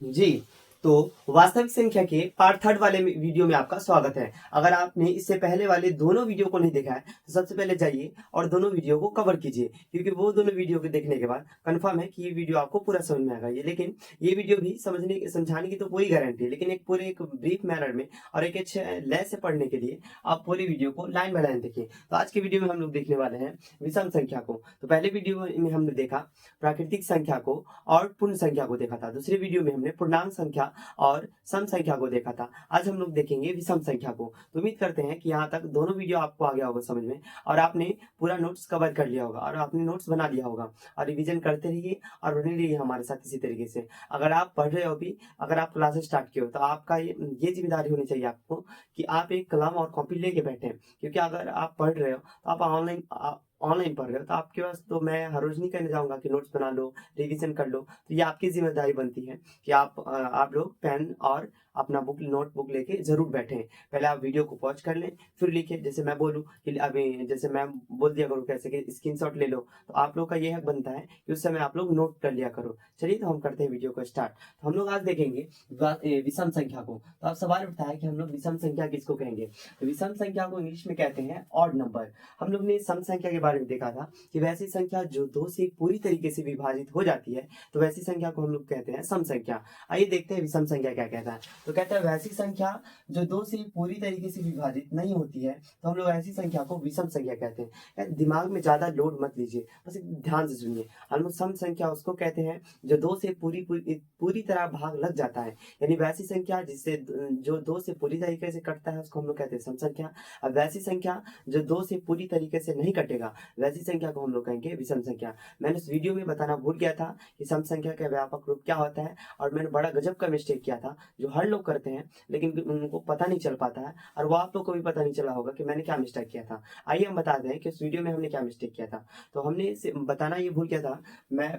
जी, तो वास्तविक संख्या के पार्ट थर्ड वाले वीडियो में आपका स्वागत है। अगर आपने इससे पहले वाले दोनों वीडियो को नहीं देखा है तो सबसे पहले जाइए और दोनों वीडियो को कवर कीजिए, क्योंकि वो दोनों वीडियो को देखने के बाद कंफर्म है कि ये वीडियो आपको पूरा समझ में आएगा। लेकिन ये वीडियो भी समझाने की तो पूरी गारंटी है, लेकिन एक ब्रीफ मैनर में और एक अच्छे लय से पढ़ने के लिए आप पूरी वीडियो को लाइन बाय लाइन देखिए। तो आज के वीडियो में हम लोग देखने वाले हैं विषम संख्या को। तो पहले वीडियो में हमने देखा प्राकृतिक संख्या को और पूर्ण संख्या को देखा था। दूसरे वीडियो में हमने पूर्णांक संख्या और सम संख्या को देखा था। आज हम लोग देखेंगे विषम संख्या को। तो उम्मीद करते हैं कि यहाँ तक दोनों वीडियो आपको आ गया होगा समझ में, और आपने पूरा नोट्स कवर कर लिया होगा और आपने नोट्स बना लिया होगा। और रिवीजन करते रहिए और बने रहिए हमारे साथ इसी तरीके से। अगर आप पढ़ रहे हो अभी, अगर आप क्लासेस स्टार्ट किए हो, तो आपका ये जिम्मेदारी होनी चाहिए आपको कि आप एक कलम और कॉपी लेके बैठे, क्योंकि अगर आप पढ़ रहे हो तो आप ऑनलाइन पढ़ रहे हो तो आपके पास, तो मैं हर रोज नहीं कहने जाऊंगा कि नोट्स बना लो, रिवीजन कर लो। तो ये आपकी जिम्मेदारी बनती है कि आप लोग पेन और अपना नोटबुक लेके जरूर बैठें। पहले आप वीडियो को पॉज कर लें, फिर लिखिए। जैसे मैं बोलूँ कि अभी, जैसे मैं बोल दिया करूँ कैसे कि स्क्रीनशॉट ले लो, तो आप लोग का ये हक बनता है कि उस समय आप लोग नोट कर लिया करो। चलिए, तो हम करते हैं वीडियो को स्टार्ट। तो हम लोग आज देखेंगे विषम संख्या को। तो अब सवाल उठता है कि हम लोग विषम संख्या किसको कहेंगे। तो विषम संख्या को इंग्लिश में कहते हैं ऑड नंबर। हम लोग ने सम संख्या के बारे में देखा था कि वैसी संख्या जो दो से पूरी तरीके से विभाजित हो जाती है, तो वैसी संख्या को हम लोग कहते हैं सम संख्या। आइए देखते हैं विषम संख्या क्या कहता है। तो कहता है वैसी संख्या जो दो से पूरी तरीके से विभाजित नहीं होती है, तो हम लोग ऐसी संख्या को विषम संख्या कहते हैं। दिमाग में ज्यादा लोड मत लीजिए, बस ध्यान से सुनिए। हम लोग सम संख्या उसको कहते हैं जो दो से पूरी तरह भाग लग जाता है, यानी वैसी संख्या जिससे जो दो से पूरी तरीके से कटता है उसको हम लोग कहते हैं सम संख्या। अब वैसी संख्या जो दो से पूरी तरीके से नहीं कटेगा, वैसी संख्या को हम लोग कहेंगे विषम संख्या। मैंने इस वीडियो में बताना भूल गया था कि सम संख्या का व्यापक रूप क्या होता है, और मैंने बड़ा गजब का मिस्टेक किया था जो हर लोग करते हैं, लेकिन उनको पता नहीं चल पाता है, और वो आप लोग को भी पता नहीं चला होगा कि मैंने क्या मिस्टेक किया था। आइए हम बता दें कि उस वीडियो में हमने क्या मिस्टेक किया था। तो हमने बताना ये भूल गया था, मैं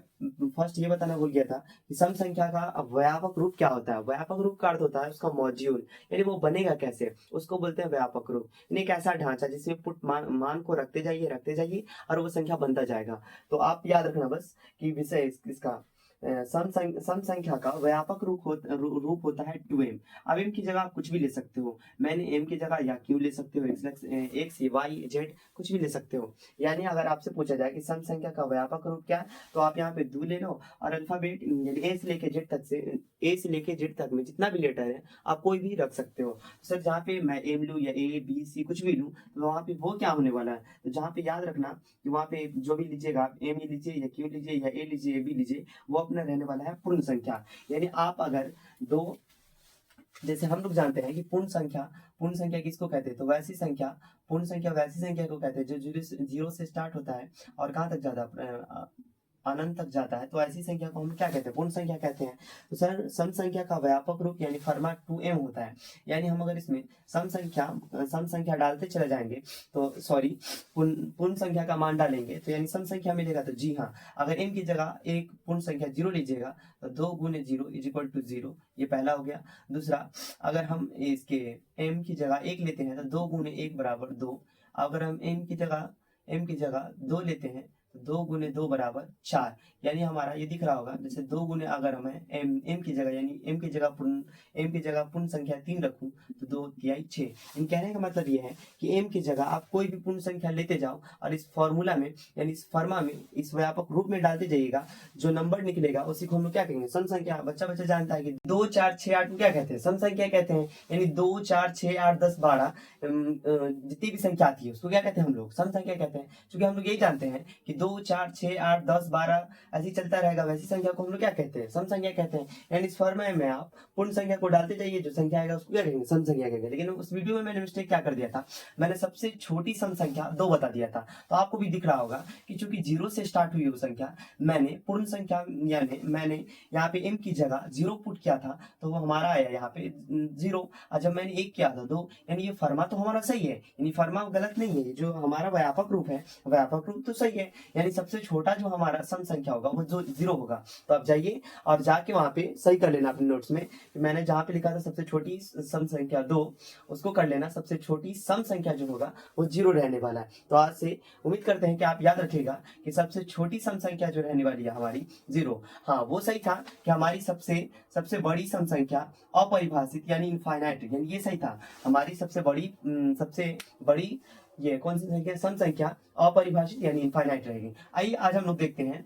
फर्स्ट ये बताना भूल गया था कि सम संख्या का व्यापक रूप क्या होता है। व्यापक रूप का अर्थ होता है उसका मॉड्यूल, यानी वो बनेगा कैसे, उसको बोलते हैं व्यापक रूप। यानी एक ऐसा ढांचा जिसमें पुट मान को रखते जाइए और वो संख्या बनता जाएगा। तो आप याद रखना बस कि विषय इसका सम संख्या का व्यापक रूप होता है 2m। अब m की जगह आप कुछ भी ले सकते हो। मैंने m की जगह या q ले सकते हो, x y z कुछ भी ले सकते हो। यानी अगर आपसे पूछा जाए कि सम संख्या का व्यापक रूप क्या है, तो आप यहाँ पे दो ले लो और अल्फाबेट a से लेके z तक में जितना भी लेटर है आप कोई भी रख सकते हो। सर जहाँ पे मैं m लूँ या a b c कुछ भी लूँ, तो वहाँ पे वो क्या होने वाला है, तो जहाँ पे याद रखना कि वहाँ पे जो भी लीजिएगा आप, m लीजिए या q लीजिए या a लीजिए या b लीजिए, वो अपना रहने वाला है पूर्ण संख्या। यानी आप अगर दो, जैसे हम लोग जानते हैं कि पूर्ण संख्या किसको कहते हैं, तो पूर्ण संख्या वैसी संख्या को कहते हैं जो जीरो से स्टार्ट होता है और कहाँ तक जाता है, अनंत तक जाता है। तो ऐसी संख्या को हम क्या कहते हैं, पूर्ण संख्या कहते हैं। तो सर सम संख्या का व्यापक रूप यानी फॉर्मेट 2m होता है। यानी हम अगर इसमें सम संख्या डालते चले जाएंगे, तो सॉरी पूर्ण संख्या का मान डालेंगे तो यानी सम संख्या मिलेगा। तो जी हाँ, अगर m की जगह एक पूर्ण संख्या 0 लीजिएगा तो 2 गुने 0 इज इक्वल टू 0, ये पहला हो गया। दूसरा, अगर हम इसके m की जगह 1 लेते हैं तो 2 गुने 1 बराबर 2। अगर हम m की जगह 2 लेते हैं तो 2 गुने 2 बराबर 4। यानी हमारा ये दिख रहा होगा, जैसे 2 गुने, अगर हमें m की जगह, यानी m की जगह पूर्ण संख्या 3 रखूं तो 2 तिहाई 6। इन कहने का मतलब ये है कि m की जगह आप कोई भी पूर्ण संख्या लेते जाओ और इस फॉर्मूला में, यानी इस फॉर्मा में, इस व्यापक रूप में डालते जाइएगा, जो नंबर निकलेगा उसी को हम लोग क्या कहेंगे, सम संख्या। बच्चा जानता है कि 2 4 6 8 को क्या कहते हैं, सम संख्या कहते हैं। यानी 2 4 6 8 10 12 जितनी भी संख्या आती है उसको क्या कहते हैं, हम लोग सम संख्या कहते हैं। क्योंकि हम लोग यही जानते हैं कि 2 4 6 8 10 12 ऐसे ही चलता रहेगा, वैसी संख्या को हम लोग क्या कहते हैं, सम संख्या कहते हैं। यानी इस फॉर्मूले में आप पूर्ण संख्या को डालते जाइए, जो संख्या आएगा उसको क्या कहेंगे, सम संख्या कहेंगे। लेकिन उस वीडियो में मैंने मिस्टेक क्या कर दिया था, मैंने सबसे छोटी सम संख्या 2 बता दिया था। तो आपको भी दिख रहा होगा कि चूंकि 0 से स्टार्ट हुई वो संख्या, मैंने पूर्ण संख्या यानी मैंने यहाँ पे m की जगह 0 पुट किया था, तो वो हमारा आया यहाँ पे 0। और जब मैंने 1 किया था 2, यानी ये फर्मा तो हमारा सही है, यानी फर्मा गलत नहीं है। जो हमारा व्यापक रूप है, व्यापक रूप तो सही है। यानी सबसे छोटा जो हमारा सम संख्या होगा वो जो 0 होगा। तो आप जाइए और जाके वहां पे सही कर लेना अपने नोट्स में, मैंने जहां पे लिखा था सबसे छोटी सम संख्या 2, उसको कर लेना, सबसे छोटी सम संख्या जो होगा वो 0 रहने वाला है। तो आज से उम्मीद करते हैं कि आप याद रखिएगा कि सबसे छोटी सम संख्या जो रहने वाली है हमारी 0। हाँ, वो सही था कि हमारी सबसे सबसे बड़ी सम संख्या अपरिभाषित यानी इनफाइनाइट, यानी ये सही था। हमारी सबसे बड़ी ये कौन सी संख्या, सम संख्या अपरिभाषित यानी इनफाइनाइट रहेगी। आइए आज हम लोग देखते हैं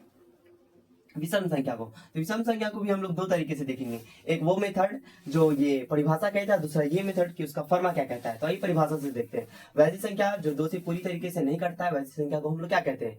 विषम संख्या को। तो विषम संख्या को भी हम लोग दो तरीके से देखेंगे, एक वो मेथड जो ये परिभाषा कहता है, दूसरा ये मेथड कि उसका फर्मा क्या कहता है। तो आइए परिभाषा से देखते हैं। वैसी संख्या जो 2 से पूरी तरीके से नहीं कटता है, वैसी संख्या को हम लोग क्या कहते हैं,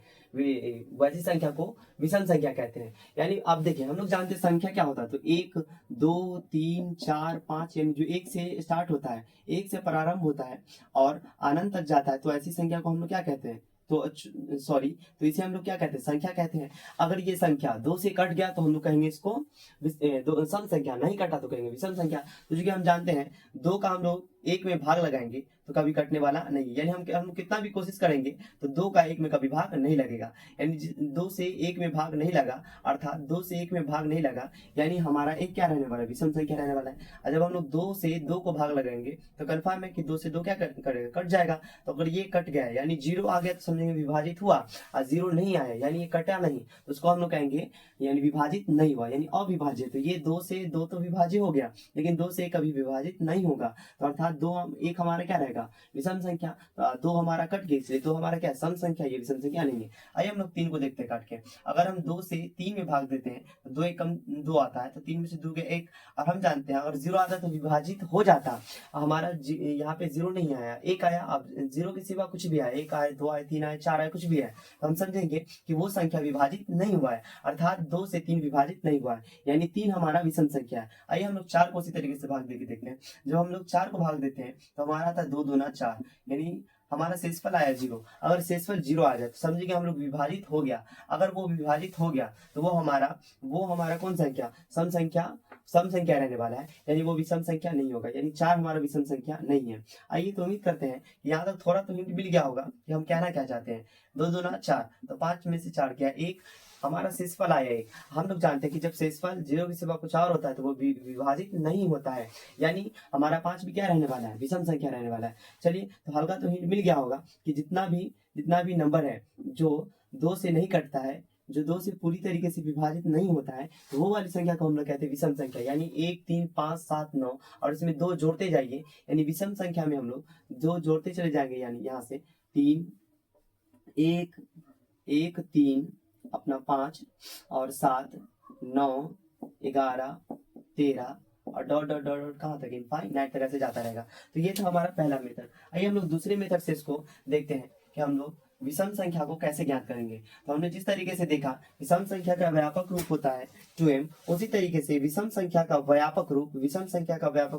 वैसी संख्या को विषम संख्या कहते हैं। यानी आप देखिए, हम लोग जानते हैं संख्या क्या होता है, तो 1 2 3 4 5, यानी जो 1 से स्टार्ट होता है, 1 से प्रारंभ होता है और अनंत तक जाता है, तो ऐसी संख्या को हम लोग क्या कहते हैं, तो सॉरी, तो इसे हम लोग क्या कहते हैं, संख्या कहते हैं। अगर ये संख्या 2 से कट गया तो हम लोग कहेंगे इसको सम संख्या, नहीं कटा तो कहेंगे विषम संख्या। तो जो कि हम जानते हैं 2 का हम लोग 1 में भाग लगाएंगे तो कभी कटने वाला नहीं, यानी हम कितना भी कोशिश करेंगे तो 2 का 1 में कभी भाग नहीं लगेगा। यानी 2 से 1 में भाग नहीं लगा, अर्थात 2 से 1 में भाग नहीं लगा, यानी हमारा एक क्या रहने वाला है, विषम संख्या रहने वाला है। और जब हम लोग 2 से 2 को भाग लगाएंगे तो कंफर्म है कि 2 से 2 क्या करेगा, कट जाएगा। तो अगर ये कट गया यानी 0 आ गया तो समझेंगे विभाजित हुआ, और 0 नहीं आया यानी ये कटा नहीं, तो उसको हम लोग कहेंगे यानी विभाजित नहीं हुआ, यानी अविभाजित। तो ये 2 से 2 तो विभाजित हो गया, लेकिन 2 से 1 कभी विभाजित नहीं होगा। तो अर्थात 2 1 हमारा क्या रहेगा, विषम संख्या। 2 हमारा कट गया, इसलिए 2 हमारा क्या सम संख्या, ये विषम संख्या नहीं है। आइए हम लोग 3 को देखते हैं काट के। अगर हम 2 से 3 में भाग देते हैं तो 2 1 कम 2 आता है, तो 3 में से 2 गया 1, और हम जानते हैं अगर 0 आता है तो विभाजित हो जाता। हमारा यहाँ पे 0 नहीं आया, 1 आया। अब 0 के सिवा कुछ भी आया, 1 आए 2 आए 3 आए 4 आए, कुछ भी है, तो हम समझेंगे कि वो संख्या विभाजित नहीं हुआ है, अर्थात 2 से 3 विभाजित नहीं हुआ है, यानी 3 हमारा विषम संख्या है। आइए हम लोग 4 को उसी तरीके से भाग देके देखते हैं। जब हम लोग 4 को भाग देते हैं तो हमारा आता है 2 दूना 4, यानी हमारा शेषफल आया 0। अगर शेषफल 0 आ जाए तो समझिए हम लोग विभाजित हो गया। अगर वो विभाजित हो गया तो वो हमारा कौन संख्या, सम संख्या रहने वाला है, यानी वो विषम संख्या नहीं होगा, यानी 4 हमारा विषम संख्या नहीं है। आइए, तो उम्मीद करते हैं कि यहाँ तक थोड़ा तो हिंट मिल गया होगा कि हम कहना क्या चाहते हैं। 2 दूना 4, तो 5 में से 4 गया 1, हमारा शेषफल आया 1। हम लोग जानते हैं कि जब शेषफल 0 के सिवा कुछ और होता है तो वो विभाजित नहीं होता है, यानी हमारा 5 भी क्या रहने वाला है, विषम संख्या रहने वाला है। चलिए, तो हल्का तो हिंट मिल गया होगा कि जितना भी नंबर है जो 2 से नहीं कटता है, जो 2 से पूरी तरीके से विभाजित नहीं होता है, तो वो वाली संख्या को हम लोग कहते हैं विषम संख्या। यानी 1 3 5 7 9, और इसमें 2 जोड़ते जाइए, यानी विषम संख्या में हम लोग 2 जोड़ते चले जाएंगे। यानी यहाँ से 3 1 1 3 अपना 5 और 7 9 11 13 और डॉट डॉट डॉट डॉट कहाँ तक, इनफाइनाइट तरह से जाता रहेगा। तो ये था हमारा पहला मेथड। आइए हम लोग दूसरे मेथड से इसको देखते हैं कि हम लोग विषम संख्या को कैसे ज्ञात करेंगे। तो हमने जिस तरीके से देखा विषम संख्या का व्यापक रूप होता है 2m, उसी तरीके से विषम संख्या का व्यापक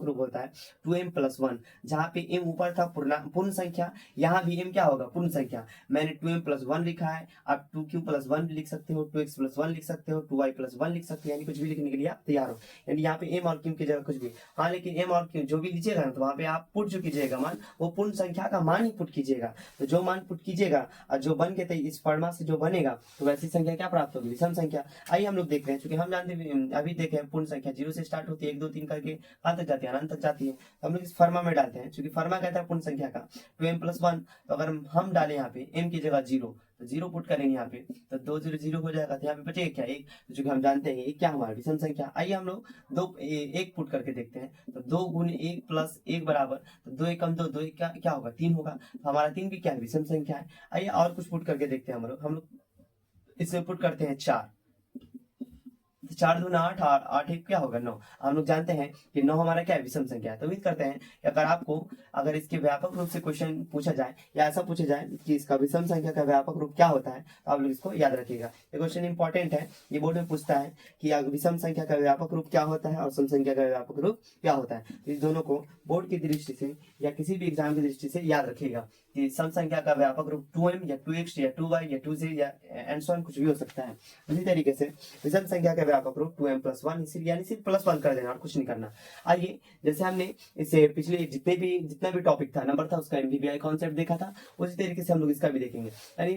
रूप होता है 2m + 1। जहाँ पे m ऊपर था पूर्ण संख्या, यहाँ भी m क्या होगा, पूर्ण संख्या। मैंने 2m + 1 लिखा है, आप 2q + 1 भी लिख सकते हो, 2x + 1 लिख सकते हो, 2y + 1 लिख सकते हो, यानी कुछ भी लिखने के लिए आप तैयार हो। यानी यहाँ पे m और q की जगह कुछ भी, हाँ, लेकिन m और q जो भी लीजिएगा ना, तो वहाँ पे आप पुट जो कीजिएगा मान, वो पूर्ण संख्या का मान ही पुट कीजिएगा। तो जो मान पुट कीजिएगा और जो बन के इस फॉर्मा से जो बनेगा तो वैसी संख्या क्या प्राप्त होगी, विषम संख्या। आइए हम लोग देखते हैं, क्योंकि हम जानते हैं अभी देखे हैं पूर्ण संख्या 0 से स्टार्ट होती है, 1 2 3 करके कहाँ तक जाती है, अनंत तक जाती है। तो हम लोग इस फॉर्मा में डालते हैं, क्योंकि फॉर्मा कहता है पूर्ण संख्या का 2m + 1। तो अगर हम डालें यहाँ पे m की जगह 0, तो 0 पुट करेंगे यहाँ पे, तो 2 0 0 हो जाएगा, तो यहाँ पे बचेगा क्या, 1। तो चूंकि हम जानते हैं एक क्या हमारा विषम संख्या। आइए हम लोग 1 पुट करके देखते हैं। तो 2 × 1 + 1 बराबर, तो 2 1 = 2, 2 1 क्या होगा, 3 होगा। तो हमारा 3 भी क्या है, विषम संख्या है। आइए और कुछ पुट करके देखते हैं। हम लोग इसमें पुट करते हैं 4, 4 दूना 8, 8 1 क्या होगा, 9। हम लोग जानते हैं कि 9 हमारा क्या है, विषम संख्या है। तो उम्मीद करते हैं कि अगर इसके व्यापक रूप से क्वेश्चन पूछा जाए या ऐसा पूछा जाए कि इसका विषम संख्या का व्यापक रूप क्या होता है, तो आप लोग इसको याद रखिएगा। ये क्वेश्चन इंपॉर्टेंट है, ये बोर्ड में पूछता है कि विषम संख्या का व्यापक रूप क्या होता है और सम संख्या का व्यापक रूप क्या होता है। तो इस दोनों को बोर्ड की दृष्टि से या किसी भी एग्जाम की दृष्टि से याद रखिएगा कि सम संख्या का व्यापक रूप 2m या 2x या 2y या 2z या एंड सो ऑन कुछ भी हो सकता है। इसी तरीके से विषम संख्या का व्यापक रूप 2m + 1, इसीलिए यानी सिर्फ +1 कर देना और कुछ नहीं करना। आइए, जैसे हमने इससे पिछले जितना भी टॉपिक था, नंबर था, उसका MVVI कॉन्सेप्ट देखा था, उसी तरीके से हम लोग इसका भी देखेंगे। यानी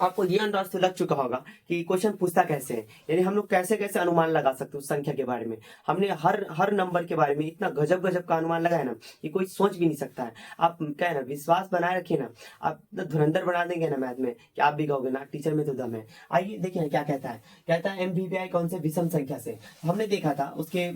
आपको ये अंदाज तो लग चुका होगा कि क्वेश्चन पूछता कैसे है, यानी हम लोग कैसे कैसे अनुमान लगा सकते हैं उस संख्या के बारे में। हमने हर नंबर के बारे में इतना गजब गजब का अनुमान लगाया ना कि कोई सोच भी नहीं सकता है। आप क्या है ना, विश्वास बनाए रखिए ना, आप इतना धुरंधर बना देंगे ना मैथ में कि आप भी कहोगे ना टीचर में तो दम है। आइए देखिए ना क्या कहता है, कहता है MVPI कौन से विषम संख्या से। हमने देखा था उसके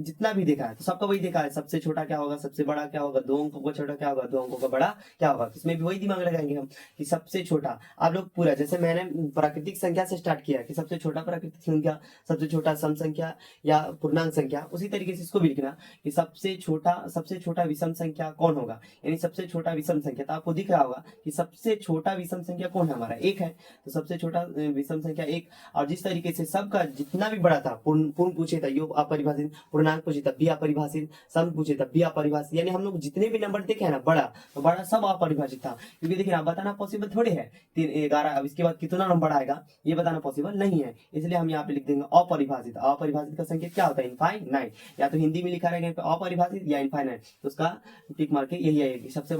जितना भी देखा है तो सबका वही देखा है, सबसे छोटा क्या होगा, सबसे बड़ा क्या होगा, 2 अंकों का छोटा क्या होगा, 2 अंकों का बड़ा क्या होगा। इसमें भी वही दिमाग लगाएंगे हम कि सबसे छोटा, आप लोग पूरा जैसे मैंने प्राकृतिक संख्या से स्टार्ट किया कि सबसे छोटा प्राकृतिक संख्या, सबसे छोटा सम संख्या या पूर्णांक संख्या, उसी तरीके से इसको भी लिखना कि सबसे छोटा विषम संख्या कौन होगा, यानी सबसे छोटा विषम संख्या। तो आपको दिख रहा होगा कि सबसे छोटा विषम संख्या कौन है, हमारा 1 है, तो सबसे छोटा विषम संख्या 1। और जिस तरीके से सबका जितना भी बड़ा था, पूर्ण पूछे था यो अपरिभाषित, पूर्णांक पूछे तब भी अपरिभाषित, सम पूछे तब भी अपरिभाषित, यानी हम लोग जितने भी नंबर देखे हैं ना बड़ा, तो बड़ा सब अपरिभाषित था। क्योंकि देखिए ना बताना पॉसिबल थोड़े है 11, अब इसके बाद कितना नंबर आएगा ये बताना पॉसिबल नहीं है, इसलिए हम यहाँ पे लिख देंगे अपरिभाषित। अपरिभाषित का संकेत क्या होता है, इनफाइनाइट, या तो हिंदी में लिखा रहेगा अपरिभाषित या इनफाइनाइट, तो उसका टिक मार के यही आएगी, सबसे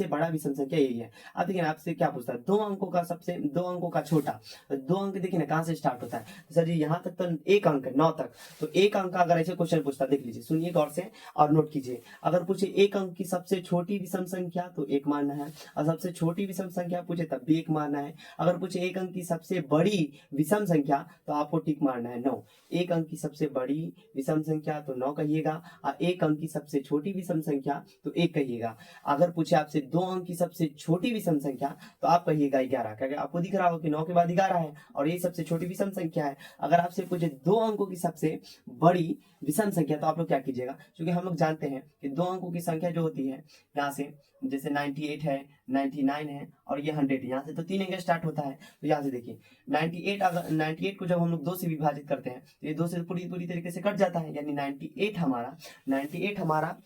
बड़ा विषम संख्या यही है। अब देखिए आपसे क्या पूछता है, 2 अंकों का दो अंकों का छोटा, 2 अंक देखिए ना कहाँ से स्टार्ट होता है, सर जी यहाँ तक तो 1 अंक है 9 तक, तो 1 अंक का अगर ऐसे क्वेश्चन पूछता देख लीजिए, सुनिए गौर से और नोट कीजिए। अगर पूछे 1 अंक की सबसे छोटी विषम संख्या तो 1 मानना है, और सबसे छोटी विषम संख्या पूछे तब भी 1 मानना है। अगर पूछे 1 अंक की सबसे बड़ी विषम संख्या तो आपको टिक मारना है 9। 1 अंक की सबसे बड़ी विषम संख्या तो 9 कहिएगा, और 1 अंक की सबसे छोटी विषम संख्या तो 1 कहिएगा। अगर पूछे आपसे 2 अंक की सबसे छोटी विषम संख्या तो आप कहिएगा 11, क्योंकि आपको दिख रहा हो कि 9 के बाद 11 है और ये सबसे छोटी विषम संख्या है। अगर आपसे पूछे 2 अंकों की सबसे बड़ी विषम संख्या तो आप लोग क्या कीजिएगा, क्योंकि हम लोग जानते हैं कि 2 अंकों की संख्या जो होती है यहाँ से, जैसे 98 है, 99 है और ये 100 है, यहाँ से तो 3 अंक स्टार्ट होता है। तो यहाँ से देखिए 98 को जब हम लोग 2 से विभाजित करते हैं तो ये 2 से पूरी तरीके से कट जाता है, यानी 98 हमारा 98 हमारा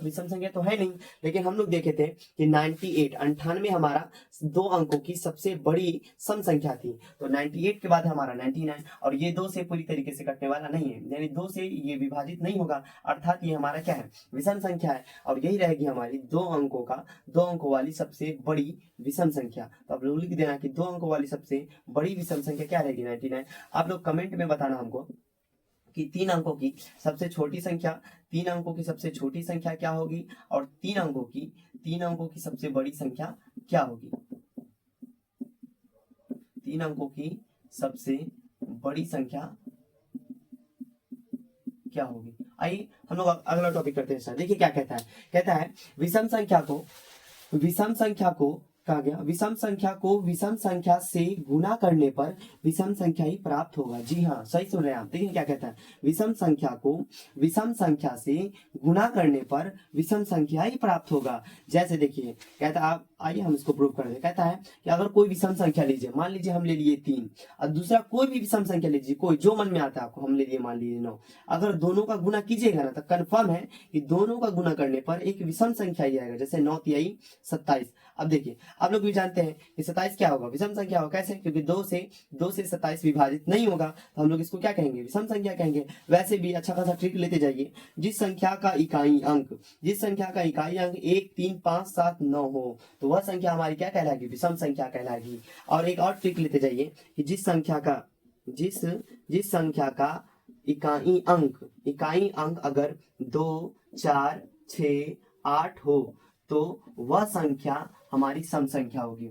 विषम संख्या तो है नहीं, लेकिन हम लोग देखे थे कि 98 हमारा 2 अंकों की सबसे बड़ी सम संख्या थी। तो 98 के बाद हमारा 99, और ये 2 से पूरी तरीके से कटने वाला नहीं है, यानी 2 से ये विभाजित नहीं होगा, अर्थात ये हमारा क्या है, विषम संख्या है, और यही रहेगी हमारी 2 अंकों वाली सबसे बड़ी विषम संख्या। तो आप लोग लिख देना कि 2 अंकों वाली सबसे बड़ी विषम संख्या क्या रहेगी, 99। आप लोग कमेंट में बताना हमको कि 3 अंकों की सबसे छोटी संख्या, 3 अंकों की सबसे छोटी संख्या क्या होगी, और 3 अंकों की सबसे बड़ी संख्या क्या होगी। 3 अंकों की सबसे बड़ी संख्या क्या होगी। आइए हम लोग अगला टॉपिक करते हैं सर। देखिए क्या कहता है, कहता है विषम संख्या को विषम संख्या से गुना करने पर विषम संख्या ही प्राप्त होगा। जी हाँ, सही सुन रहे हैं आप। देखिए क्या कहता है, विषम संख्या को विषम संख्या से गुना करने पर विषम संख्या ही प्राप्त होगा। जैसे देखिए कहता है, आप आइए हम इसको प्रूव कर दे। कहता है कि अगर कोई विषम संख्या लीजिए, मान लीजिए हम ले लिए 3, और दूसरा कोई भी विषम संख्या लीजिए, कोई जो मन में आता है आपको, हम ले लिए मान लीजिए 9। अगर दोनों का गुना कीजिएगा ना तो कंफर्म है कि दोनों का गुना करने पर एक विषम संख्या ही आएगा। जैसे 9 तिहाई 27। अब देखिए आप लोग भी जानते हैं कि 27 क्या होगा, विषम संख्या होगा। कैसे, क्योंकि 2 से 27 विभाजित नहीं होगा, तो हम लोग इसको क्या कहेंगे, विषम संख्या कहेंगे। वैसे भी अच्छा खासा ट्रिक लेते जाइए, जिस संख्या का इकाई अंक 1 3 5 7 9 हो तो वह संख्या हमारी क्या कहलाएगी, विषम संख्या कहलाएगी। और एक और ट्रिक लेते जाइए कि जिस संख्या का इकाई अंक अगर 2 4 6 8 हो तो वह संख्या हमारी सम संख्या होगी।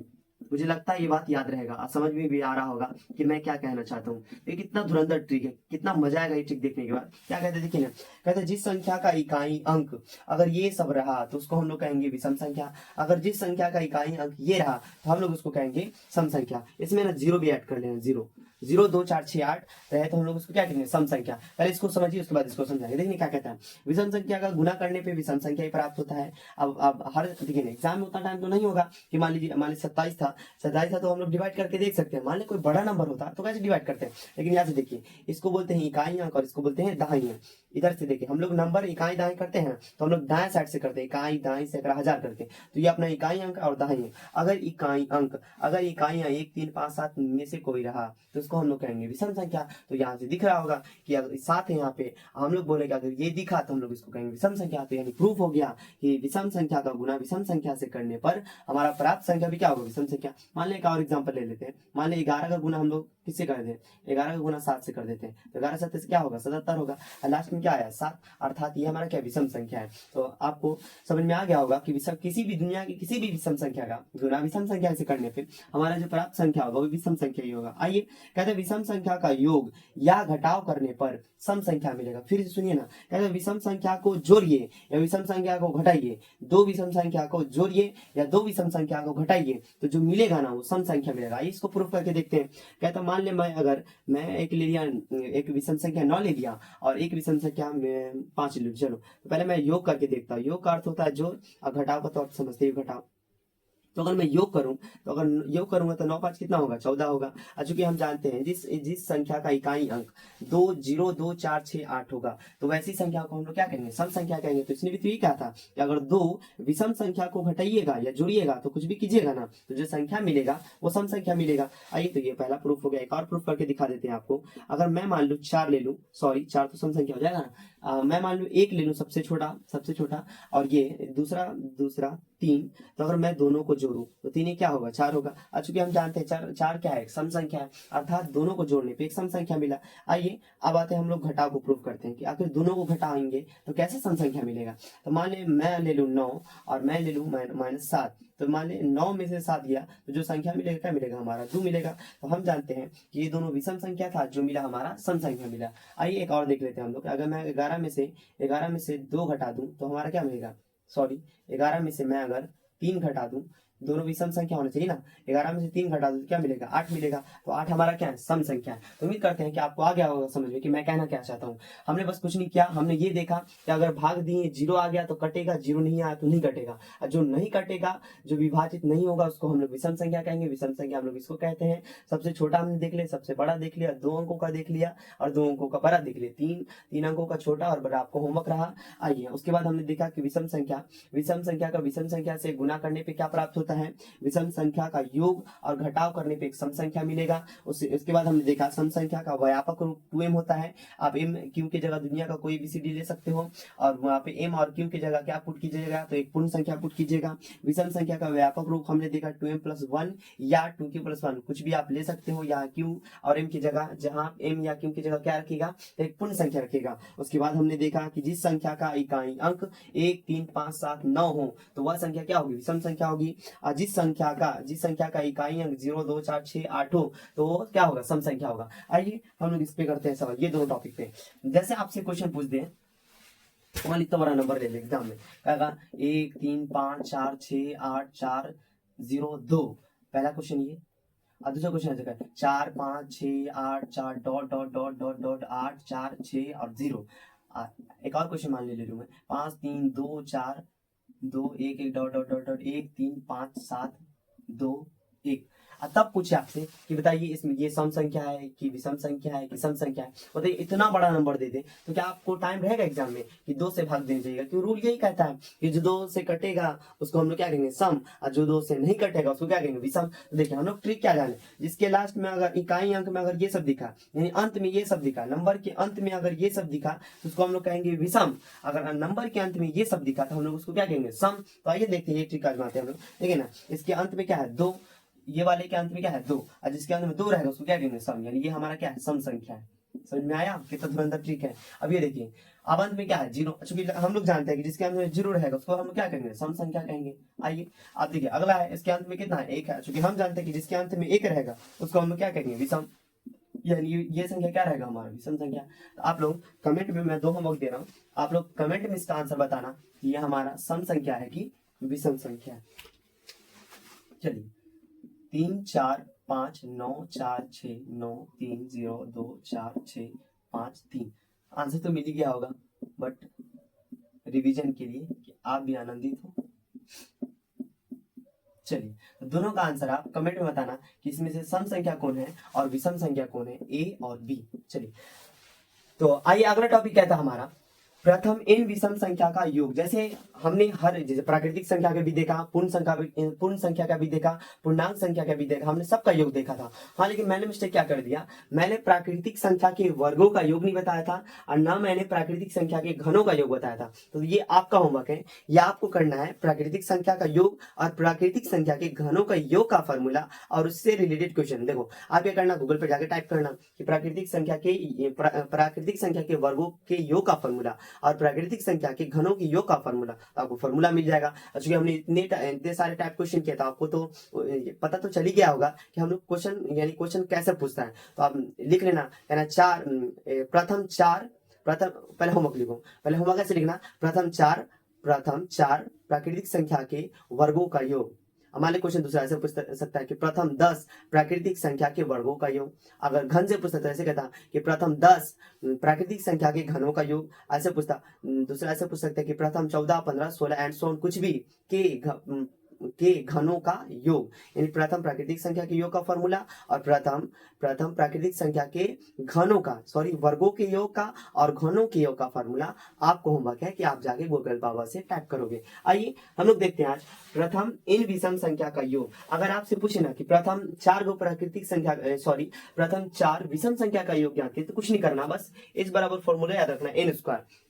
मुझे लगता है ये बात याद रहेगा, समझ में भी आ रहा होगा कि मैं क्या कहना चाहता हूँ। ये कितना धुरंधर ट्रिक है, कितना मजा आएगा ये ट्रिक देखने के बाद। क्या कहते हैं देखिए ना, कहते हैं जिस संख्या का इकाई अंक अगर ये सब रहा तो उसको हम लोग कहेंगे विषम संख्या। अगर जिस संख्या का इकाई अंक ये रहा तो हम लोग उसको कहेंगे सम संख्या। इसमें ना 0 भी ऐड कर लेना, 0 2 4 6 8 रहे तो हम लोग उसको क्या कहेंगे, सम संख्या। पहले इसको समझिए, उसके बाद इसको समझाएंगे। देखिए क्या कहता है, विषम संख्या का गुना करने पे विषम संख्या ही प्राप्त होता है। अब हर देखिए एग्जाम में उतना टाइम तो नहीं होगा कि मान लीजिए 27 था तो हम लोग डिवाइड करके देख सकते हैं। मान लीजिए कोई बड़ा नंबर होता तो कैसे डिवाइड करते हैं, लेकिन यहाँ से देखिए इसको बोलते हैं इकाई अंक और इसको बोलते हैं दहाई अंक। इधर से देखिए हम लोग नंबर इकाई दहाई करते हैं तो हम लोग दाएं साइड से करते हैं, इकाई दाएं से अगर 1000 करते हैं तो ये अपना इकाई अंक और दहाई अंक। अगर इकाई अंक 1 3 5 7 में से कोई रहा तो उसको हम लोग कहेंगे विषम संख्या। तो यहाँ से दिख रहा होगा कि अगर 7 है यहाँ पे, हम लोग बोलेंगे अगर ये दिखा तो हम लोग इसको कहेंगे विषम संख्या। तो यानी प्रूफ हो गया कि विषम संख्या का गुना विषम संख्या से करने पर हमारा प्राप्त संख्या भी क्या होगा, विषम संख्या। मान लें एक और एग्जांपल ले लेते हैं। मान लें 11 का गुना हम लोग किससे कर दें, 11 का गुना 7 से कर देते हैं। तो 11 7 से क्या होगा, 77 होगा। लास्ट में क्या आया, 7, अर्थात ये हमारा क्या विषम संख्या है। तो आपको समझ में आ गया होगा कि विषम किसी भी दुनिया की किसी भी विषम संख्या का गुना विषम संख्या से करने पे हमारा जो प्राप्त संख्या होगा वो विषम संख्या ही होगा। आइए कहते हैं विषम संख्या का योग या घटाव करने पर सम संख्या मिलेगा। फिर से सुनिए ना, कहते हैं विषम संख्या को जोड़िए या विषम संख्या को घटाइए, दो विषम संख्या को जोड़िए या दो विषम संख्या को घटाइए तो जो मिलेगा ना वो सम संख्या मिलेगा। इसको प्रूफ करके देखते हैं। कहता मान ले मैं एक ले लिया, एक विषम संख्या 9 ले लिया और एक विषम संख्या 5 ले लूं। चलो तो पहले मैं योग करके देखता हूँ। योग का अर्थ होता है जोड़ और घटाव का तो आप समझते ही, घटाव। तो अगर मैं योग करूं तो अगर योग करूंगा तो 9 5 कितना होगा, 14 होगा। चूंकि हम जानते हैं जिस संख्या का इकाई अंक 2 0 2 4 6 8 होगा तो वैसी संख्या को हम लोग क्या कहेंगे, सम संख्या कहेंगे। तो इसने भी तो ये कहा था कि अगर दो विषम संख्या को घटाइएगा या जोड़िएगा तो कुछ भी कीजिएगा ना तो जो संख्या मिलेगा वो सम संख्या मिलेगा। आइए तो ये पहला प्रूफ हो गया। एक और प्रूफ करके दिखा देते हैं आपको। अगर मैं मान लू 4 ले लूं, सॉरी 4 तो सम संख्या हो जाएगा ना। मैं मान लू 1 ले लूं सबसे छोटा और ये दूसरा 3। तो अगर मैं दोनों को जोड़ूं तो 3 क्या होगा, 4 होगा। चूंकि हम जानते हैं 4 क्या है, एक सम संख्या है, अर्थात दोनों को जोड़ने पे एक सम संख्या मिला। आइए अब आते हैं हम लोग घटाव को प्रूव करते हैं कि आखिर दोनों को घटाएंगे तो कैसे सम संख्या मिलेगा। तो मान ले मैं ले लूं 9 और मैं ले लूं -7। तो मान ले 9 में से 7 गया तो जो संख्या मिलेगा क्या मिलेगा, हमारा 2 मिलेगा। तो हम जानते हैं कि ये दोनों विषम संख्या था, जो मिला हमारा सम संख्या मिला। आइए एक और देख लेते हैं हम लोग। अगर मैं 11 में से 2 घटा दूं तो हमारा क्या मिलेगा, सॉरी 11 में से मैं अगर 3 घटा दूं, दोनों विषम संख्या होना चाहिए ना। 11 में से 3 घटा दूं तो क्या मिलेगा, 8 मिलेगा। तो 8 हमारा क्या है, सम संख्या है। तो उम्मीद करते हैं कि आपको आ गया होगा समझ में कि मैं कहना क्या चाहता हूँ। हमने बस कुछ नहीं किया, हमने ये देखा कि अगर भाग दिए 0 आ गया तो कटेगा, 0 नहीं आया तो नहीं कटेगा। और जो नहीं कटेगा, जो विभाजित नहीं होगा उसको हम लोग विषम संख्या कहेंगे। विषम संख्या हम लोग इसको कहते हैं। सबसे छोटा हमने देख लिया, सबसे बड़ा देख लिया, 2 अंकों का देख लिया और 2 अंकों का बड़ा देख लिया। 3 अंकों का छोटा और बड़ा आपको होमवर्क रहा। आइए उसके बाद हमने देखा कि विषम संख्या का विषम संख्या से गुना करने पे क्या प्राप्त होता है, विषम संख्या का योग और घटाव करने पे एक सम संख्या मिलेगा। उसके बाद हमने देखा सम संख्या का व्यापक रूप 2m होता है। आप m q की जगह दुनिया का कोई भी cd ले सकते हो और वहाँ पे m और q की जगह क्या पुट कीजिएगा, तो एक पूर्ण संख्या पुट कीजिएगा। विषम संख्या का व्यापक रूप हमने देखा 2m + 1 या 2q + 1, कुछ भी आप ले सकते हो। यहाँ q और m की जगह, जहाँ m या q की जगह क्या रखेगा, तो एक पूर्ण संख्या रखेगा। उसके बाद हमने देखा कि जिस संख्या का इकाई अंक 1 3 5 7 9 हो तो वह संख्या क्या होगी, विषम संख्या होगी। और जिस संख्या का इकाई अंक 0 2 4 6 8 हो तो वो क्या होगा, सम संख्या होगा। आइए हम लोग इस पे करते हैं सवाल, ये दोनों टॉपिक पे। जैसे आपसे क्वेश्चन पूछ दे, मान इतना बड़ा नंबर ले ले एग्जाम में, कहेगा 1 3 5 4 6 8 4 0 2, पहला क्वेश्चन ये। और दूसरा क्वेश्चन ऐसा है 4 5 6 8 4 dot dot dot dot dot 8 4 6 और 0। एक और क्वेश्चन मान ले लूं मैं 5 3 2 4 2 1 1 डॉट डॉट डॉट डॉट 1 3 5 7 2 1। तब पूछे आपसे कि बताइए इसमें ये सम संख्या है कि विषम संख्या है कि सम संख्या है। बताइए इतना बड़ा नंबर दे दे तो क्या आपको टाइम रहेगा एग्जाम में कि 2 से भाग देना चाहिए, क्यों रूल यही कहता है कि जो 2 से कटेगा उसको हम लोग क्या कहेंगे, सम, और जो 2 से नहीं कटेगा उसको क्या कहेंगे, विषम। तो देखिए हम लोग ट्रिक क्या जाने, जिसके लास्ट में अगर इकाई अंक में अगर ये सब दिखा, यानी अंत में ये सब दिखा, नंबर के अंत में अगर ये सब दिखा तो उसको हम लोग कहेंगे विषम। अगर नंबर के अंत में ये सब दिखा तो हम लोग उसको क्या कहेंगे, सम। तो आइए देखते हैं ये ट्रिक आजमाते हैं हम लोग। देखिए ना, इसके अंत में क्या है 2, ये वाले के अंत में क्या है 2, और जिसके अंत में 2 रहेगा उसको क्या कहेंगे, सम। यानी ये हमारा क्या है, सम संख्या है। समझ में आया कितना धुरंधर ट्रिक है। अब ये देखिए अब अंत में क्या है 0, चूंकि हम लोग जानते हैं कि जिसके अंत में 0 रहेगा उसको हम क्या कहेंगे, सम संख्या कहेंगे। आइए आप देखिए अगला है, इसके अंत में कितना है 1 है, चूंकि हम जानते हैं कि जिसके अंत में 1 रहेगा उसको हम लोग क्या कहेंगे, विषम। यानी ये संख्या क्या रहेगा, हमारा विषम संख्या। तो आप लोग कमेंट में, मैं 2 होमवर्क दे रहा हूँ, आप लोग कमेंट में इसका आंसर बताना कि ये हमारा सम संख्या है कि विषम संख्या है। चलिए 3 4 5 9 4 6 9 3 0 2 4 6 5 3। आंसर तो मिल ही गया होगा, बट रिवीजन के लिए कि आप भी आनंदित हो। चलिए तो दोनों का आंसर आप कमेंट में बताना कि इसमें से सम संख्या कौन है और विषम संख्या कौन है, ए और बी। चलिए तो आइए अगला टॉपिक क्या था हमारा, प्रथम इन विषम संख्या का योग, जैसे हमने हर जैसे प्राकृतिक संख्या का भी देखा, पूर्ण संख्या का भी देखा, पूर्णांक संख्या का भी देखा, हमने सबका योग देखा था। हाँ, लेकिन मैंने मिस्टेक क्या कर दिया, मैंने प्राकृतिक संख्या के वर्गों का योग नहीं बताया था और ना मैंने प्राकृतिक संख्या के घनों का योग बताया था। तो ये आपका होमवर्क है, ये आपको करना है प्राकृतिक संख्या का योग और प्राकृतिक संख्या के घनों का योग का फॉर्मूला और उससे रिलेटेड क्वेश्चन। देखो आप क्या करना, गूगल पर जाकर टाइप करना कि प्राकृतिक संख्या के वर्गों के योग का फॉर्मूला और प्राकृतिक संख्या के घनों के योग का फॉर्मूला, तो आपको फॉर्मूला मिल जाएगा। चूंकि हमने इतने सारे टाइप क्वेश्चन किया था, आपको तो पता तो चल ही गया होगा कि हम लोग क्वेश्चन कैसे पूछता है। तो आप लिख लेना, कहना पहले होमवर्क लिखो, पहले होमवर्क कैसे लिखना, प्रथम चार प्राकृतिक संख्या के वर्गों का योग। हमारे क्वेश्चन दूसरा ऐसे पूछ सकता है कि प्रथम 10 प्राकृतिक संख्या के वर्गों का योग। अगर घन से पूछता तो ऐसे कहता कि प्रथम 10 प्राकृतिक संख्या के घनों का योग। ऐसे पूछता, दूसरा ऐसे पूछ सकता है कि प्रथम 14, 15, 16 एंड सो ऑन, कुछ भी के घनों का योग, यानी प्रथम प्राकृतिक संख्या के योग का फॉर्मूला और प्रथम प्राकृतिक संख्या के घनों का वर्गों के योग का और घनों के योग का फॉर्मूला आपको होमवर्क है कि आप जाके गूगल बाबा से टाइप करोगे। आइए हम लोग देखते हैं आज प्रथम इन विषम संख्या का योग। अगर आपसे पूछे ना कि प्रथम 4 विषम संख्या का योग ज्ञात कीजिए, तो कुछ नहीं करना, बस इस बराबर फॉर्मूला याद रखना,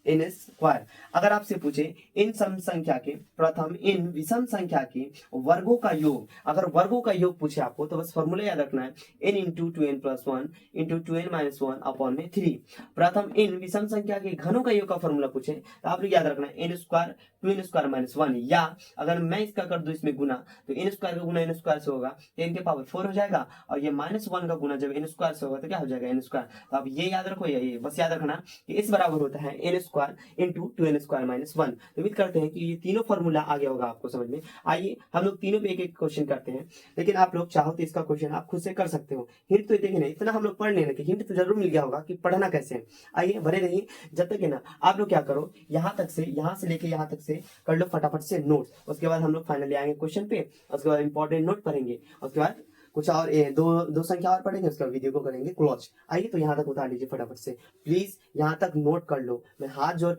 एन स्क्वायर। अगर आपसे पूछे इन सम संख्या के प्रथम इन विषम संख्या के वर्गों का योग, अगर वर्गों का योग पूछे आपको तो बस फॉर्मूला याद रखना है, n into 2n+1 into 2n-1 upon में 3। प्रथम इन विषम संख्या के घनों का योग का फॉर्मूला पूछे तो आप लोग याद रखना है n स्क्वायर 2n² -1, या अगर मैं इसका कर दूं इसमें गुना तो n स्क्वायर का गुना n स्क्वायर से होगा तो n के पावर 4 हो जाएगा, और ये -1 का गुना जब n स्क्वायर से होगा तो क्या हो जाएगा n स्क्वायर। तो आप ये याद रखो, ये बस याद रखना कि इस बराबर होता है n स्क्वायर इंटू 2n² -1। तो उम्मीद करते हैं कि ये तीनों फॉर्मूला आ गया होगा आपको समझ में। आइए हम लोग तीनों पे एक एक क्वेश्चन करते हैं, लेकिन आप लोग चाहो तो इसका क्वेश्चन आप खुद से कर सकते हो। हिंट तो देखे ना, इतना हम लोग पढ़ लेना कि हिंट तो जरूर मिल गया होगा कि पढ़ना कैसे है। आइए बने रहिए, जब तक है ना आप लोग क्या करो, यहाँ से लेके यहाँ तक से कर लो फटाफट से नोट्स। उसके बाद हम लोग फाइनली आएंगे क्वेश्चन पे, उसके बाद इंपॉर्टेंट नोट पढ़ेंगे, उसके बाद कुछ और दो संख्या और पढ़ेंगे, उसके बाद वीडियो को करेंगे क्लोज। आइए तो यहाँ तक उतार लीजिए फटाफट से, प्लीज यहाँ तक नोट कर लो। मैं हाथ जोड़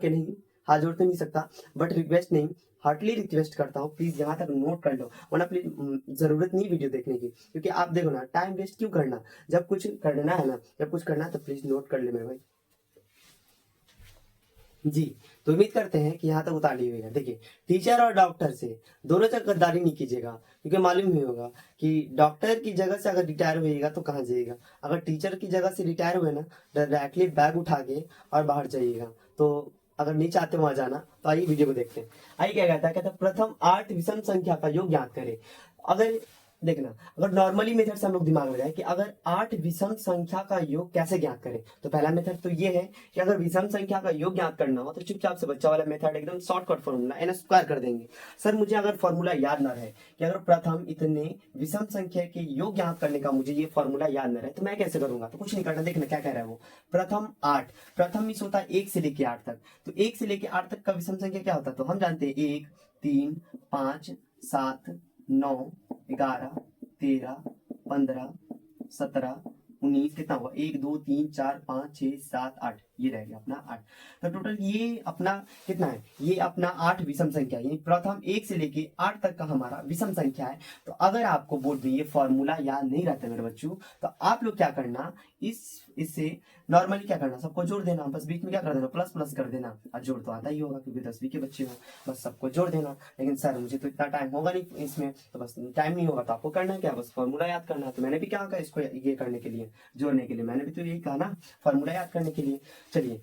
तो नहीं सकता, बट रिक्वेस्ट नहीं, हार्टली रिक्वेस्ट करता हूँ, प्लीज यहाँ तक नोट कर लो, वरना प्लीज जरूरत नहीं वीडियो देखने की, क्योंकि आप देखो ना टाइम वेस्ट क्यों करना, जब कुछ करना है तो प्लीज नोट कर ले मेरे भाई जी। तो उम्मीद करते हैं कि यहाँ तक उतार लीजिएगा। देखिए, टीचर और डॉक्टर से दोनों से गद्दारी नहीं कीजिएगा, क्योंकि मालूम ही होगा कि डॉक्टर की जगह से अगर रिटायर होइएगा तो कहाँ जाइएगा। अगर टीचर की जगह से रिटायर हुए ना, डायरेक्टली बैग उठा के और बाहर जाइएगा। तो अगर नहीं चाहते वहां जाना तो आइए वीडियो को देखते हैं। आइए क्या कहता है प्रथम 8 विषम संख्या का योग ज्ञात करें। अगर देखना, अगर नॉर्मली मेथड से हम लोग दिमाग लगाए कि अगर 8 विषम संख्या का योग कैसे ज्ञात करें, तो पहला मेथड तो ये है कि अगर विषम संख्या का योग ज्ञात करना हो तो चुपचाप से बच्चा वाला मेथड एकदम शॉर्टकट फॉर्मूला n स्क्वायर कर देंगे। सर मुझे अगर फॉर्मूला याद ना रहे कि अगर प्रथम इतने विषम संख्या के योग ज्ञात करने का मुझे ये फॉर्मूला याद ना रहे तो मैं कैसे करूंगा, तो कुछ नहीं करना। देखना क्या कह रहा है वो, प्रथम 8, प्रथम मिस होता है 1 से लेके 8 तक, तो 1 से लेके 8 तक का विषम संख्या क्या होता है, तो हम जानते हैं 1, 3, 5, 7, 9, 11, 13, 15, 17, 19, कितना हुआ 1, 2, 3, 4, 5, 6, 7, 8, ये रह गया अपना 8। तो टोटल ये अपना कितना है, ये अपना 8 विषम संख्या, यानी प्रथम 1 से लेके 8 तक का हमारा विषम संख्या है। तो अगर आपको बोर्ड में ये फॉर्मूला याद नहीं रहता मेरे बच्चों, तो आप लोग क्या करना, इससे नॉर्मली क्या करना, सबको जोड़ देना, बस बीच में क्या कर देना, प्लस प्लस कर देना, और जोड़ तो आता ही होगा क्योंकि 10वीं के बच्चे हो, बस सबको जोड़ देना। लेकिन सर मुझे तो इतना टाइम होगा नहीं इसमें, तो बस टाइम नहीं होगा तो आपको करना है क्या, बस फॉर्मूला याद करना है। तो मैंने भी क्या कहा इसको ये करने के लिए, जोड़ने के लिए, मैंने भी तो यही कहा ना, फॉर्मूला याद करने के लिए। चलिए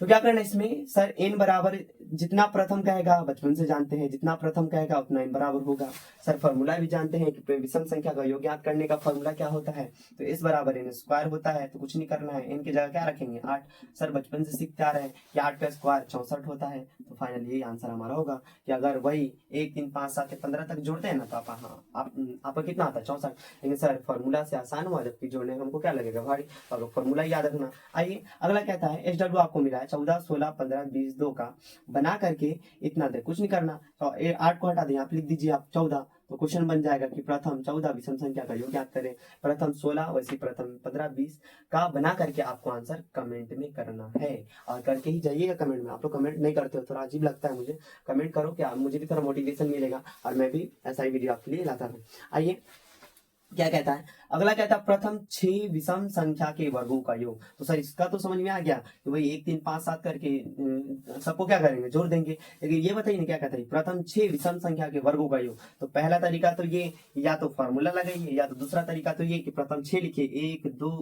तो क्या करना है इसमें, सर n बराबर जितना प्रथम कहेगा, बचपन से जानते हैं जितना प्रथम कहेगा उतना n बराबर होगा। सर फॉर्मूला भी जानते हैं कि विषम संख्या का योग ज्ञात करने का फॉर्मूला क्या होता है, तो इस बराबर n स्क्वायर होता है। तो कुछ नहीं करना है, n की जगह क्या रखेंगे 8। सर बचपन से सीखते आ रहे हैं कि 8 का स्क्वायर 64 होता है। तो फाइनली यही आंसर हमारा होगा कि अगर वही 1, 3, 5, 7 15 तक जोड़ते हैं ना तो आपका कितना आता है 64। लेकिन सर फॉर्मूला से आसान हुआ, जबकि जोड़ने में हमको क्या लगेगा भारी, तो आप लोग फॉर्मूला याद रखना। आइए अगला कहता है SW आपको मिला है 14, 16, 15, 20, 2 का बना करके इतना दे, कुछ नहीं करना। तो 8 को हटा दें, आप लिख दीजिए आप 14, तो क्वेश्चन बन जाएगा कि प्रथम 14 विषम संख्या का योग ज्ञात करें, प्रथम 16 वैसे प्रथम 15 20 का बना करके आपको आंसर कमेंट में करना है, और करके ही जाइएगा कमेंट में। आप लोग कमेंट नहीं करते हो, थोड़ा अजीब लगता है मुझे। कमेंट करो, क्या मुझे भी थोड़ा मोटिवेशन मिलेगा और मैं भी ऐसा ही वीडियो आपके लिए लाता हूँ। आइए क्या कहता है, अगला कहता है प्रथम 6 विषम संख्या के वर्गों का योग। तो सर इसका तो समझ में आ गया कि भाई 1 3 5 7 करके सबको क्या करेंगे, जोड़ देंगे। लेकिन ये बताइए ना क्या कहता है, प्रथम 6 विषम संख्या के वर्गों का योग। तो पहला तरीका तो ये, या तो फॉर्मूला लगाइए, या तो दूसरा तरीका तो ये कि प्रथम 6 लिखिए, 1 2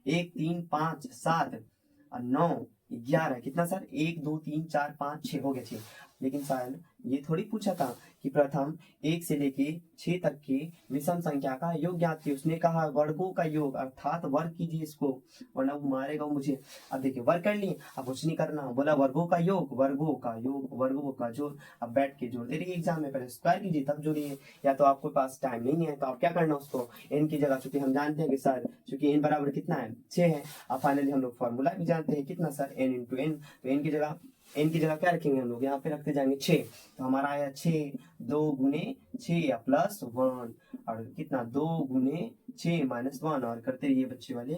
1 3 5 7 और 9 11, कितना सर, 1 2 3 4 5 6 हो गया 6। लेकिन सर ये थोड़ी पूछा था कि प्रथम 1 से लेके 6 तक की विषम संख्या का योग ज्ञात कीजिए। उसने कहा वर्गों का योग, अर्थात वर्ग कीजिए इसको, वरना वो मारेगा मुझे। अब देखिए वर्ग कर लिए, अब कुछ नहीं करना, बोला वर्गों का योग, वर्गों का योग, वर्गों का जोड़। अब बैठ के जोड़ते रहिए, एग्जाम में पहले स्क्वायर कीजिए तब जोड़िए, या तो आपके पास टाइम नहीं है तो आप क्या करना, उसको n की जगह, चूंकि हम जानते हैं कि सर चूंकि n बराबर कितना है 6 है। अब फाइनली हम लोग फॉर्मूला भी जानते हैं कितना सर, n इंटू एन। तो n की जगह क्या रखेंगे हम लोग, यहाँ पे रखते जाएंगे 6। तो हमारा आया 6 2 गुने 6 या प्लस 1, और कितना 2 गुने 6 माइनस 1, और करते रहिए बच्चे वाले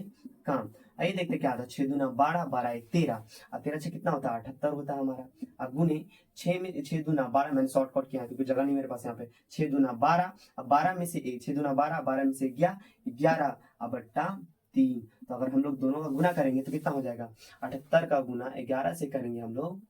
काम। आइए देखते क्या आता है, 6 दूना 12 12 1 13, अब 13 से कितना होता है 78 होता है हमारा। अब गुने 6 में 6 दूना 12, मैंने शॉर्टकट किया है क्योंकि जगह नहीं मेरे पास यहाँ पे। 6 दूना 12, अब 12 में से 1, 6 दूना 12, 12 में से 11, अब बट्टा 3। तो अगर हम लोग दोनों का गुना करेंगे तो कितना हो जाएगा, 78 का गुना 11 से करेंगे हम लोग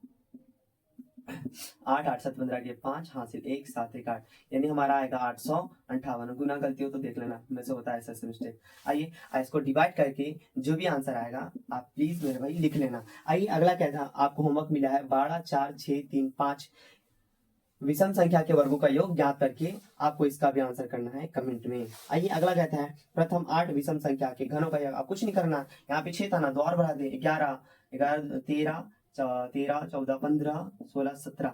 8 8 7 15 के 5 हासिल 1 7 1 8, यानी हमारा आएगा 858। गुना गलती हो तो देख लेना, मेरे से होता है ऐसा मिस्टेक। आइए इसको डिवाइड करके जो भी आंसर आएगा आप प्लीज मेरे भाई लिख लेना। आइए अगला क्या था, आपको होमवर्क मिला है 12 4 6 3 5 विषम संख्या के वर्गों का योग ज्ञात करके आपको इसका भी आंसर करना है कमेंट में। आइए अगला कहता है प्रथम 8 विषम संख्या के घनों का योग। आप कुछ नहीं करना, यहाँ पे 6 था ना, 2 और बढ़ा दे, 11 11 13 13 14 15 16 17,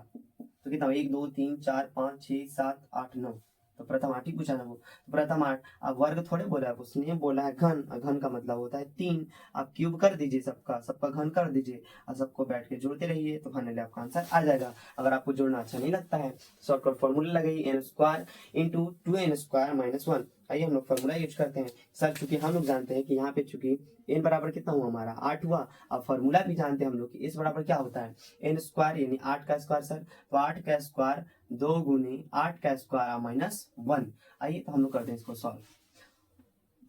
तो कितना 1 2 3 4 5 6 7 8 9। तो प्रथम 8 ही पूछा ना वो, तो प्रथम 8। अब वर्ग थोड़े बोला है उसने, बोला है घन, घन का मतलब होता है 3। आप क्यूब कर दीजिए, सबका घन कर दीजिए और सबको बैठ के जोड़ते रहिए, तो फाइनली आपका आंसर आ जाएगा। अगर आपको जोड़ना अच्छा नहीं लगता है, शॉर्टकट फॉर्मूला लगाइए, n square into 2n square minus 1। आइए हम लोग फॉर्मूला यूज करते हैं सर, चूंकि हम लोग जानते हैं कि यहाँ पे चूंकि n बराबर कितना हुआ हमारा 8 हुआ। अब फॉर्मूला भी जानते हैं हम लोग कि इस बराबर क्या होता है, n स्क्वायर यानी 8 का स्क्वायर सर, तो 8 का स्क्वायर 2 गुने 8 का स्क्वायर माइनस 1। आइए तो हम लोग करते हैं इसको सॉल्व।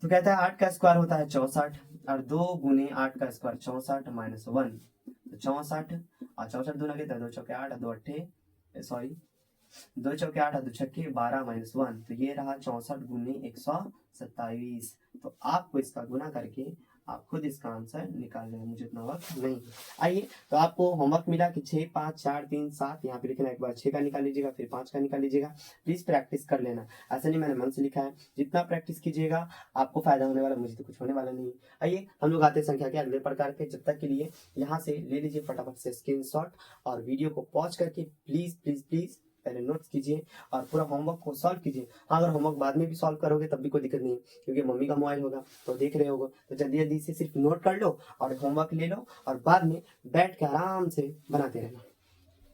तो कहता है 8 का स्क्वायर होता है 64, और 2 गुने 8 का स्क्वायर 64 माइनस 1, तो 64 और 64 दूना कितना, 2 चौके 8 2 अट्ठे, सॉरी 2 चौके 8 2 छक्के 12 माइनस 1, तो ये रहा 64 गुने 127। तो आपको इसका गुना करके आप खुद इसका आंसर निकाल लेना, मुझे इतना वक्त नहीं। आइए तो आपको होमवर्क मिला कि 6 5 4 3 7, यहाँ पे लिखना, एक बार 6 का निकाल लीजिएगा फिर 5 का निकाल लीजिएगा। प्लीज प्रैक्टिस कर लेना, ऐसा नहीं मैंने मन से लिखा है, जितना प्रैक्टिस कीजिएगा आपको फायदा होने वाला, मुझे तो कुछ होने वाला नहीं। आइए हम लोग आते हैं संख्या के अगले प्रकार के। जब तक के लिए यहाँ से ले लीजिए फटाफट से स्क्रीनशॉट और वीडियो को पॉज करके प्लीज प्लीज प्लीज पहले नोट्स कीजिए और पूरा होमवर्क को सॉल्व कीजिए। हाँ, अगर होमवर्क बाद में भी सॉल्व करोगे तब भी कोई दिक्कत नहीं, क्योंकि मम्मी का मोबाइल होगा तो देख रहे होगे, तो जल्दी जल्दी से सिर्फ नोट कर लो और होमवर्क ले लो, और बाद में बैठ के आराम से बनाते रहना।